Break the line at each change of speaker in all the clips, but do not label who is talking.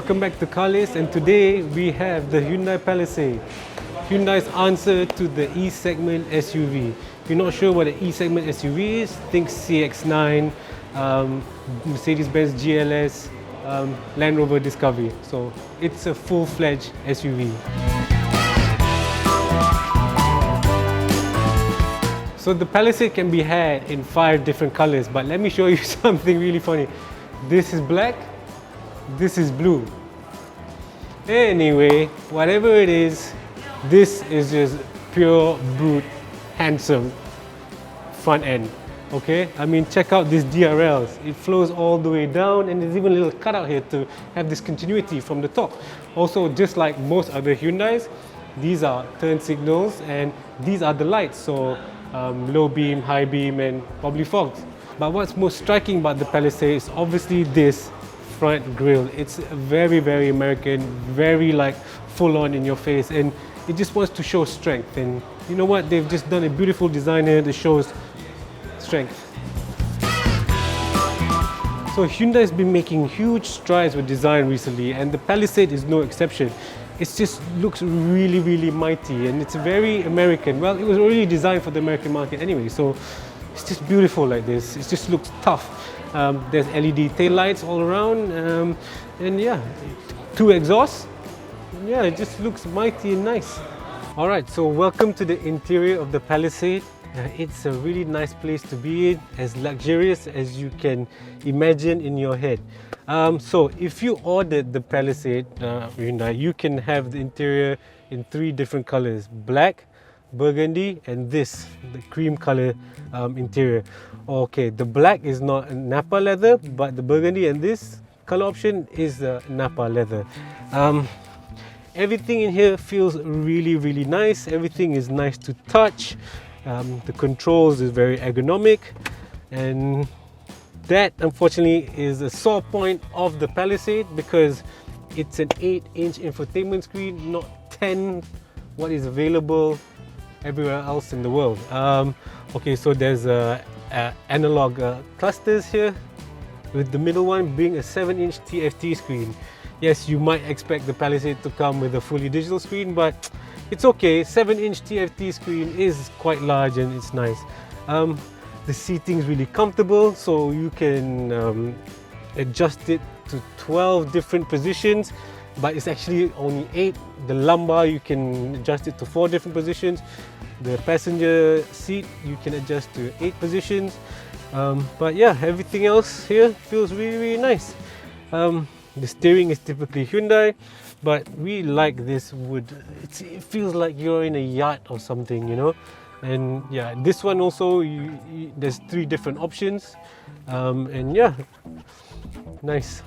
welcome back to Carlist, and today we have the Hyundai Palisade. Hyundai's answer to the E-segment SUV. If you're not sure what an E-segment SUV is, think CX-9, Mercedes-Benz GLS, Land Rover Discovery. So it's a full-fledged SUV. So the Palisade can be had in 5 different colors, but let me show you something really funny. This is black, this is blue. Anyway, whatever it is, this is just pure brute handsome front end. Okay, I mean, check out these DRLs. It flows all the way down, and there's even a little cutout here to have this continuity from the top. Also, just like most other Hyundais, these are turn signals, and these are the lights. So low beam, high beam, and probably fogs. But what's most striking about the Palisade is obviously this front grille. It's very, very American, very like full on in your face, and it just wants to show strength. And you know what? They've just done a beautiful design here that shows strength. So Hyundai's been making huge strides with design recently, and the Palisade is no exception. It just looks really, really mighty, and it's very American. Well, it was already designed for the American market anyway, so it's just beautiful like this. It just looks tough. There's LED taillights all around, and yeah, 2 exhausts. Yeah, it just looks mighty and nice. All right, so welcome to the interior of the Palisade. It's a really nice place to be in, as luxurious as you can imagine in your head. So if you ordered the Palisade Hyundai, you can have the interior in 3 different colors: black, burgundy, and this, the cream color interior. Okay, the black is not Napa leather, but the burgundy and this color option is Napa leather. Everything in here feels really, really nice. Everything is nice to touch. The controls is very ergonomic, and that unfortunately is a sore point of the Palisade because it's an 8-inch infotainment screen, not 10, what is available everywhere else in the world. Okay, so there's analog clusters here, with the middle one being a 7-inch TFT screen. Yes, you might expect the Palisade to come with a fully digital screen, but it's okay. 7-inch TFT screen is quite large and it's nice. The seating is really comfortable, so you can adjust it to 12 different positions, but it's actually only 8. The lumbar, you can adjust it to 4 different positions. The passenger seat, you can adjust to 8 positions. But yeah, everything else here feels really, really nice. The steering is typically Hyundai, but we like this wood. It feels like you're in a yacht or something, you know. And yeah, this one also, there's 3 different options, and yeah, nice.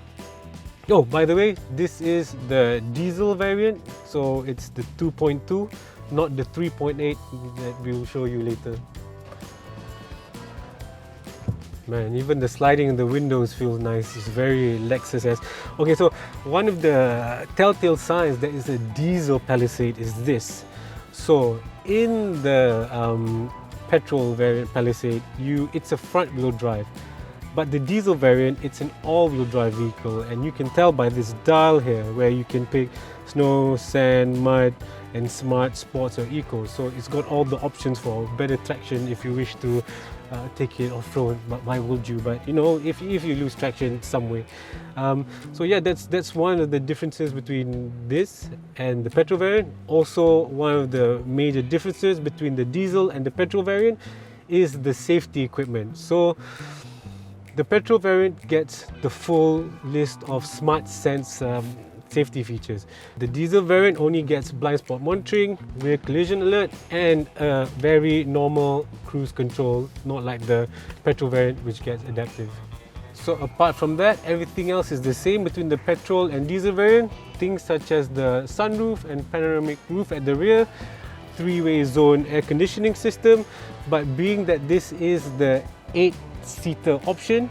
Oh, by the way, this is the diesel variant, so it's the 2.2, not the 3.8 that we'll show you later. Man, even the sliding in the windows feels nice. It's very Lexus-esque. Okay, so one of the telltale signs that is a diesel Palisade is this. So in the petrol variant Palisade, it's a front-wheel drive. But the diesel variant, it's an all-wheel drive vehicle, and you can tell by this dial here where you can pick snow, sand, mud, and smart, sports, or eco. So it's got all the options for better traction if you wish to take it off-road. But why would you? But you know, if you lose traction some way. So yeah, that's one of the differences between this and the petrol variant. Also, one of the major differences between the diesel and the petrol variant is the safety equipment. So the petrol variant gets the full list of smart sense safety features. The diesel variant only gets blind spot monitoring, rear collision alert, and a very normal cruise control, not like the petrol variant which gets adaptive. So apart from that, everything else is the same between the petrol and diesel variant. Things such as the sunroof and panoramic roof at the rear, 3-way zone air conditioning system, but being that this is the 8-seater option,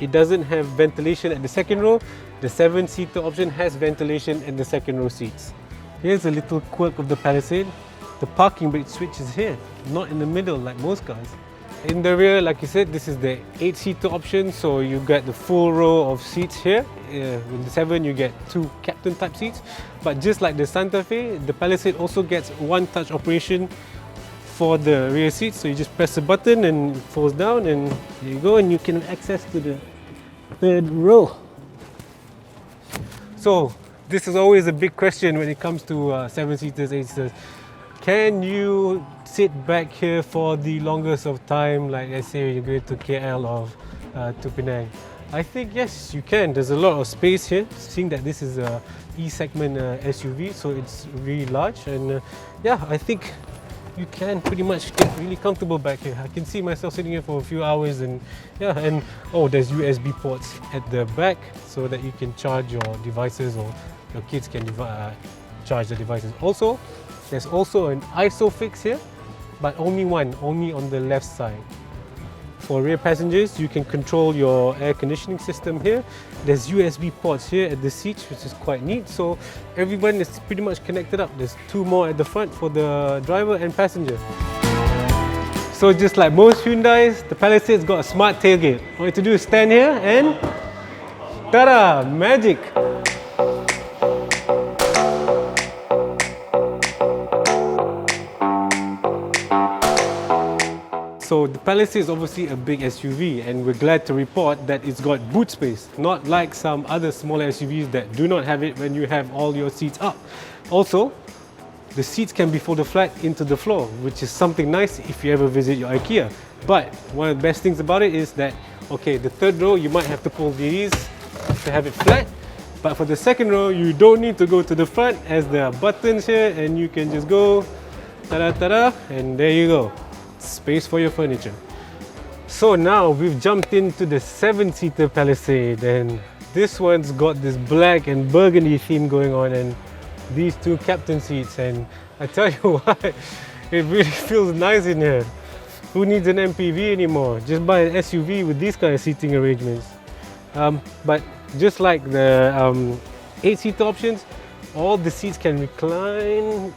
it doesn't have ventilation at the second row. The 7-seater option has ventilation in the second row seats. Here's a little quirk of the Palisade. The parking brake switch is here, not in the middle like most cars. In the rear, like you said, this is the 8-seater option, so you get the full row of seats here. With the 7, you get 2 captain type seats. But just like the Santa Fe, the Palisade also gets one-touch operation for the rear seats. So you just press a button and it falls down, and there you go, and you can access to the 3rd row. So this is always a big question when it comes to 7-seaters, 8-seaters. Can you sit back here for the longest of time, like let's say you're going to KL or to Penang? I think yes, you can. There's a lot of space here, seeing that this is a E-segment SUV, so it's really large, and yeah, I think you can pretty much get really comfortable back here. I can see myself sitting here for a few hours, and yeah, and oh, there's USB ports at the back so that you can charge your devices, or your kids can charge the devices. Also, there's also an ISOFIX here, but only on the left side. For rear passengers, you can control your air conditioning system here. There's USB ports here at the seats, which is quite neat. So everyone is pretty much connected up. There's 2 more at the front for the driver and passenger. So just like most Hyundais, the Palisade's got a smart tailgate. All you have to do is stand here and ta-da! Magic! So the Palisade is obviously a big SUV, and we're glad to report that it's got boot space, not like some other smaller SUVs that do not have it when you have all your seats up. Also, the seats can be folded flat into the floor, which is something nice if you ever visit your IKEA. But one of the best things about it is that, okay, the 3rd row you might have to pull these to have it flat, but for the 2nd row you don't need to go to the front, as there are buttons here and you can just go ta-da ta-da, and there you go. Space for your furniture. So now we've jumped into the 7-seater Palisade, and this one's got this black and burgundy theme going on, and these 2 captain seats, and I tell you what, it really feels nice in here. Who needs an MPV anymore? Just buy an SUV with these kind of seating arrangements. But just like the 8-seater options, all the seats can recline,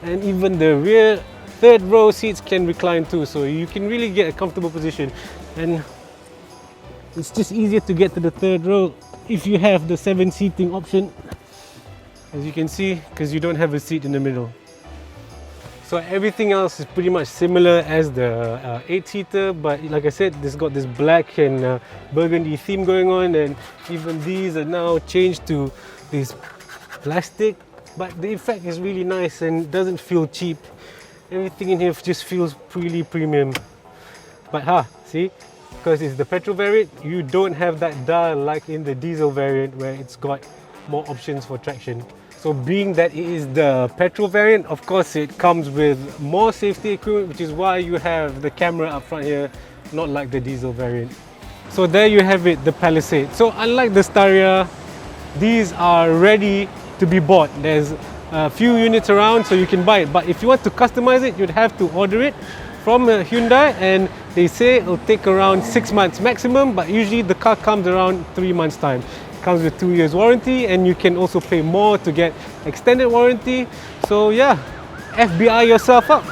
and even the rear 3rd row seats can recline too, so you can really get a comfortable position. And it's just easier to get to the 3rd row if you have the 7-seating option, as you can see, because you don't have a seat in the middle. So everything else is pretty much similar as the 8-seater, but like I said, this got this black and burgundy theme going on, and even these are now changed to this plastic, but the effect is really nice and doesn't feel cheap. Everything in here just feels really premium. But see, because it's the petrol variant, you don't have that dial like in the diesel variant where it's got more options for traction. So being that it is the petrol variant, of course it comes with more safety equipment, which is why you have the camera up front here, not like the diesel variant. So there you have it, the Palisade. So unlike the Staria, these are ready to be bought. There's a few units around, so you can buy it, but if you want to customize it, you'd have to order it from Hyundai, and they say it'll take around 6 months maximum, but usually the car comes around 3 months time. It comes with 2 years warranty, and you can also pay more to get extended warranty. So yeah, FBI yourself up.